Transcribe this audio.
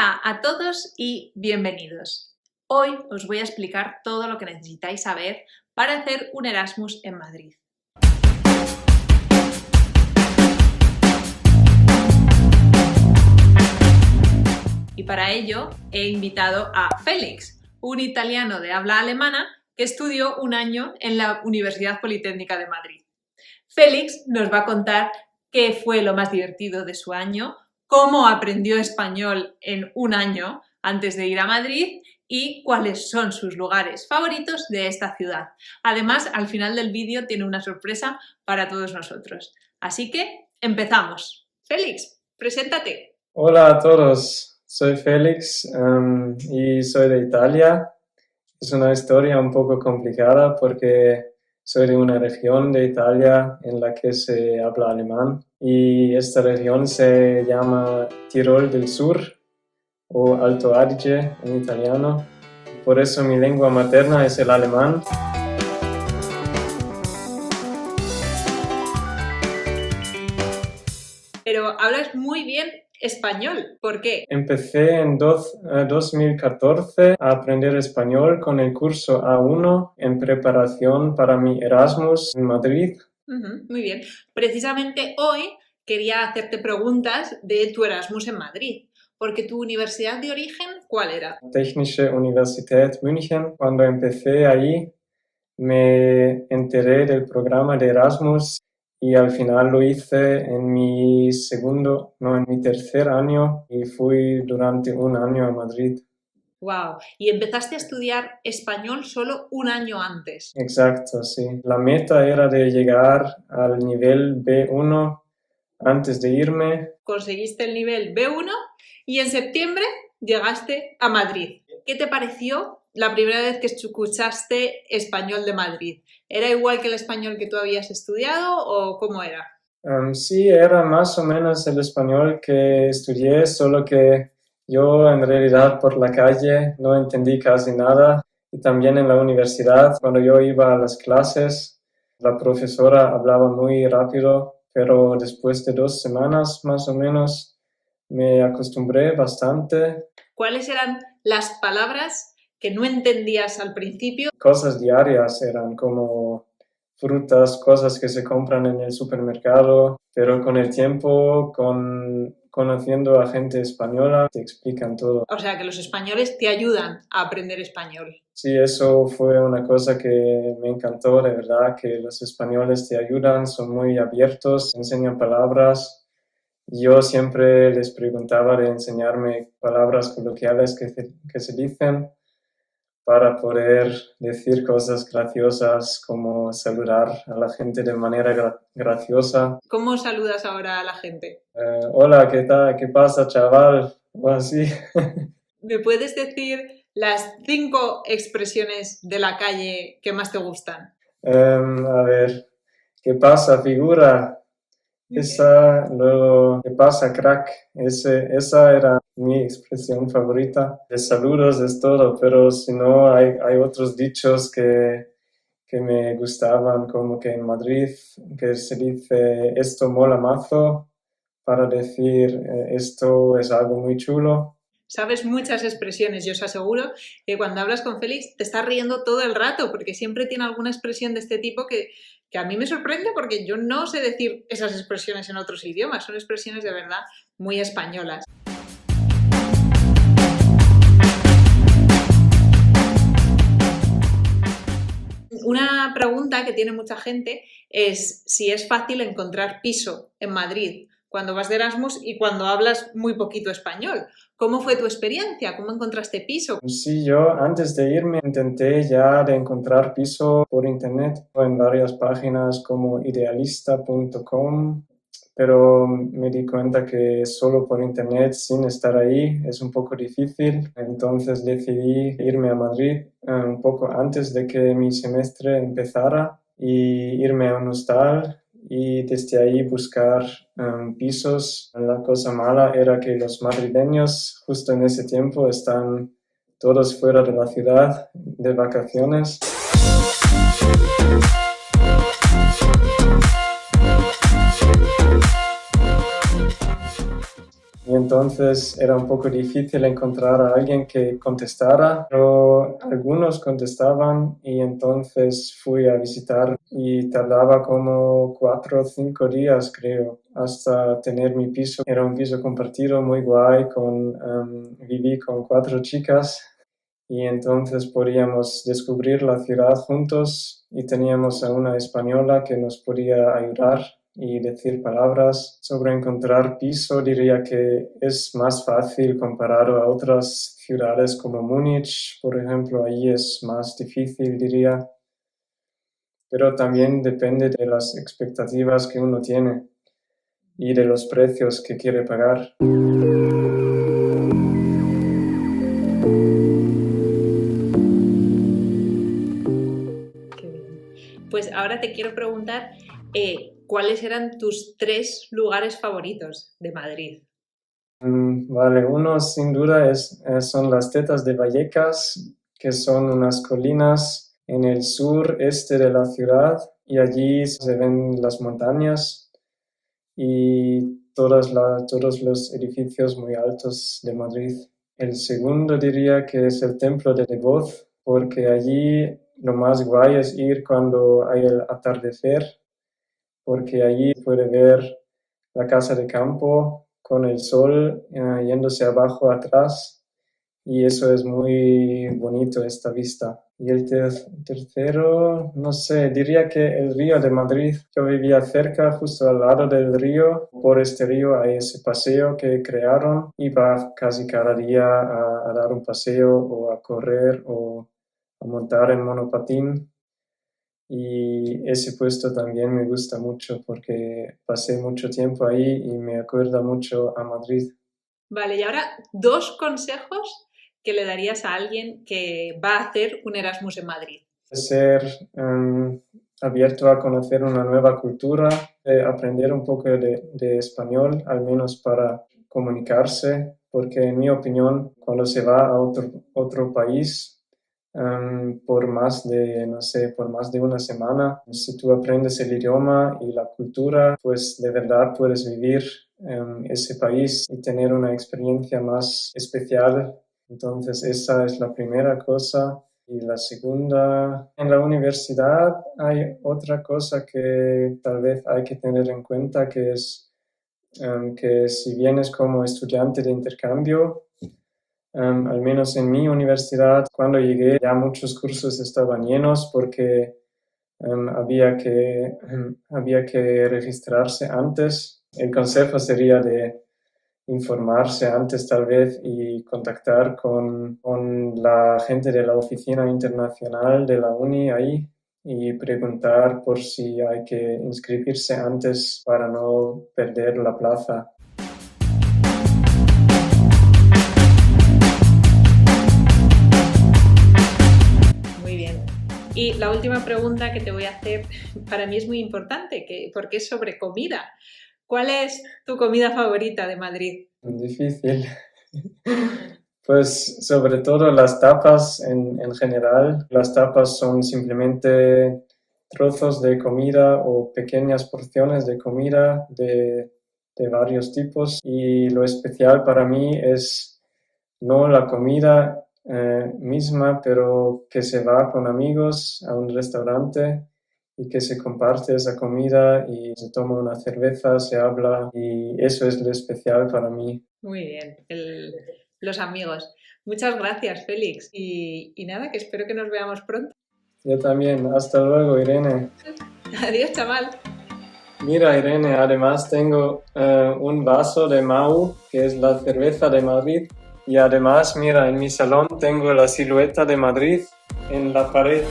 Hola a todos y bienvenidos. Hoy os voy a explicar todo lo que necesitáis saber para hacer un Erasmus en Madrid. Y para ello he invitado a Félix, un italiano de habla alemana que estudió un año en la Universidad Politécnica de Madrid. Félix nos va a contar qué fue lo más divertido de su año, cómo aprendió español en un año antes de ir a Madrid y cuáles son sus lugares favoritos de esta ciudad. Además, al final del vídeo tiene una sorpresa para todos nosotros. Así que, empezamos. Félix, preséntate. Hola a todos, soy Félix y soy de Italia. Es una historia un poco complicada porque soy de una región de Italia en la que se habla alemán y esta región se llama Tirol del Sur o Alto Adige en italiano. Por eso mi lengua materna es el alemán. Pero hablas muy bien español. ¿Por qué? Empecé en 2014 a aprender español con el curso A1 en preparación para mi Erasmus en Madrid. Muy bien. Precisamente hoy quería hacerte preguntas de tu Erasmus en Madrid, porque tu universidad de origen, ¿cuál era? Technische Universität München. Cuando empecé ahí me enteré del programa de Erasmus y al final lo hice en mi tercer año y fui durante un año a Madrid. Wow. Y empezaste a estudiar español solo un año antes. Exacto, sí. La meta era de llegar al nivel B1 antes de irme. Conseguiste el nivel B1 y en septiembre llegaste a Madrid. ¿Qué te pareció la primera vez que escuchaste español de Madrid? ¿Era igual que el español que tú habías estudiado o cómo era? Sí, era más o menos el español que estudié, solo que yo en realidad por la calle no entendí casi nada. Y también en la universidad, cuando yo iba a las clases, la profesora hablaba muy rápido, pero después de 2 semanas más o menos me acostumbré bastante. ¿Cuáles eran las palabras que no entendías al principio? Cosas diarias eran como frutas, cosas que se compran en el supermercado, pero con el tiempo, conociendo a gente española, te explican todo. O sea, que los españoles te ayudan a aprender español. Sí, eso fue una cosa que me encantó, de verdad, que los españoles te ayudan, son muy abiertos, enseñan palabras. Yo siempre les preguntaba de enseñarme palabras coloquiales que se dicen para poder decir cosas graciosas como saludar a la gente de manera graciosa. ¿Cómo saludas ahora a la gente? Hola, ¿qué tal? ¿Qué pasa, chaval? O así. ¿Me puedes decir las 5 expresiones de la calle que más te gustan? A ver, ¿qué pasa, figura? Esa, luego, ¿qué pasa, crack? Esa era mi expresión favorita. De saludos es todo, pero si no, hay otros dichos que me gustaban, como que en Madrid, que se dice esto mola mazo, para decir esto es algo muy chulo. Sabes muchas expresiones, yo os aseguro que cuando hablas con Félix te estás riendo todo el rato, porque siempre tiene alguna expresión de este tipo que a mí me sorprende porque yo no sé decir esas expresiones en otros idiomas, son expresiones de verdad muy españolas. Una pregunta que tiene mucha gente es si es fácil encontrar piso en Madrid cuando vas de Erasmus y cuando hablas muy poquito español. ¿Cómo fue tu experiencia? ¿Cómo encontraste piso? Sí, yo antes de irme intenté ya de encontrar piso por internet en varias páginas como idealista.com, pero me di cuenta que solo por internet, sin estar ahí, es un poco difícil. Entonces decidí irme a Madrid un poco antes de que mi semestre empezara y irme a un hostal y desde ahí buscar pisos. La cosa mala era que los madrileños justo en ese tiempo están todos fuera de la ciudad de vacaciones. Y entonces era un poco difícil encontrar a alguien que contestara, pero algunos contestaban y entonces fui a visitar y tardaba como 4 o 5 días, creo, hasta tener mi piso. Era un piso compartido muy guay, viví con 4 chicas y entonces podíamos descubrir la ciudad juntos y teníamos a una española que nos podía ayudar y decir palabras. Sobre encontrar piso, diría que es más fácil comparado a otras ciudades como Múnich, por ejemplo, ahí es más difícil, diría. Pero también depende de las expectativas que uno tiene y de los precios que quiere pagar. Pues ahora te quiero preguntar, ¿cuáles eran tus 3 lugares favoritos de Madrid? Vale, uno sin duda son las Tetas de Vallecas, que son unas colinas en el sureste de la ciudad y allí se ven las montañas y todos los edificios muy altos de Madrid. El segundo diría que es el Templo de Voz, porque allí lo más guay es ir cuando hay el atardecer, porque allí puede ver la casa de campo con el sol yéndose abajo atrás y eso es muy bonito, esta vista. Y el tercero, no sé, diría que el río de Madrid. Yo vivía cerca, justo al lado del río. Por este río hay ese paseo que crearon. Iba casi cada día a dar un paseo o a correr o a montar en monopatín. Y ese puesto también me gusta mucho porque pasé mucho tiempo ahí y me acuerda mucho a Madrid. Vale, y ahora 2 consejos que le darías a alguien que va a hacer un Erasmus en Madrid. Ser abierto a conocer una nueva cultura, aprender un poco de español, al menos para comunicarse, porque en mi opinión, cuando se va a otro país, por más de una semana, si tú aprendes el idioma y la cultura, pues de verdad puedes vivir ese país y tener una experiencia más especial. Entonces esa es la primera cosa. Y la segunda, en la universidad hay otra cosa que tal vez hay que tener en cuenta, que es que si vienes como estudiante de intercambio, al menos en mi universidad, cuando llegué ya muchos cursos estaban llenos porque había que registrarse antes. El consejo sería de informarse antes tal vez y contactar con la gente de la oficina internacional de la uni ahí y preguntar por si hay que inscribirse antes para no perder la plaza. Muy bien. Y la última pregunta que te voy a hacer para mí es muy importante, porque es sobre comida. ¿Cuál es tu comida favorita de Madrid? Difícil. Pues sobre todo las tapas en general. Las tapas son simplemente trozos de comida o pequeñas porciones de comida de varios tipos. Y lo especial para mí es no la comida misma, pero que se va con amigos a un restaurante y que se comparte esa comida y se toma una cerveza, se habla y eso es lo especial para mí. Muy bien, los amigos. Muchas gracias, Félix. Y nada, que espero que nos veamos pronto. Yo también. Hasta luego, Irene. Adiós, chaval. Mira, Irene, además tengo un vaso de Mau, que es la cerveza de Madrid. Y además, mira, en mi salón tengo la silueta de Madrid en la pared.